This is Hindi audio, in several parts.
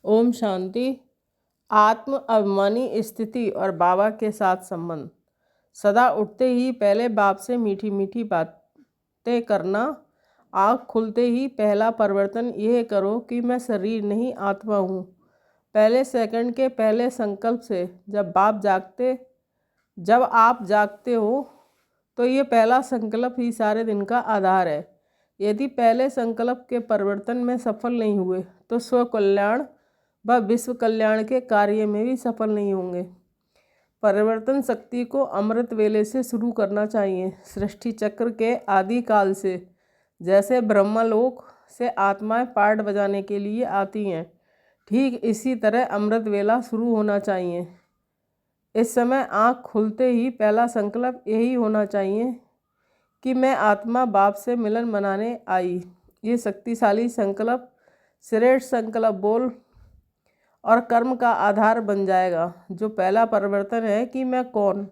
ओम शांति। आत्म अभिमानी स्थिति और बाबा के साथ संबंध। सदा उठते ही पहले बाप से मीठी मीठी बातें करना। आँख खुलते ही पहला परिवर्तन यह करो कि मैं शरीर नहीं आत्मा हूँ। पहले सेकंड के पहले संकल्प से जब आप जागते हो तो ये पहला संकल्प ही सारे दिन का आधार है। यदि पहले संकल्प के परिवर्तन में सफल नहीं हुए तो स्व कल्याण व विश्व कल्याण के कार्य में भी सफल नहीं होंगे। परिवर्तन शक्ति को अमृत वेले से शुरू करना चाहिए। सृष्टि चक्र के आदि काल से जैसे ब्रह्मलोक से आत्माएं पार्ट बजाने के लिए आती हैं, ठीक इसी तरह अमृत वेला शुरू होना चाहिए। इस समय आँख खुलते ही पहला संकल्प यही होना चाहिए कि मैं आत्मा बाप से मिलन मनाने आई। ये शक्तिशाली संकल्प श्रेष्ठ संकल्प बोल और कर्म का आधार बन जाएगा। जो पहला परिवर्तन है कि मैं कौन,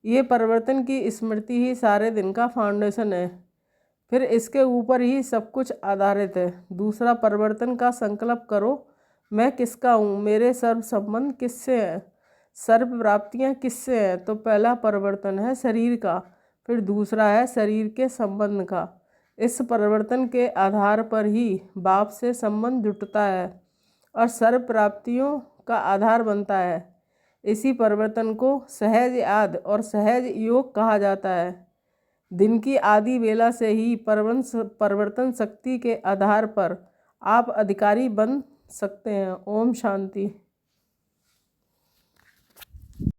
ये परिवर्तन की स्मृति ही सारे दिन का फाउंडेशन है। फिर इसके ऊपर ही सब कुछ आधारित है। दूसरा परिवर्तन का संकल्प करो, मैं किसका हूँ, मेरे सर्व संबंध किससे हैं, सर्व प्राप्तियाँ किससे हैं। तो पहला परिवर्तन है शरीर का, फिर दूसरा है शरीर के संबंध का। इस परिवर्तन के आधार पर ही बाप से संबंध जुटता है और सर्व प्राप्तियों का आधार बनता है। इसी परिवर्तन को सहज याद और सहज योग कहा जाता है। दिन की आदि वेला से ही परिवर्तन शक्ति के आधार पर आप अधिकारी बन सकते हैं। ओम शांति।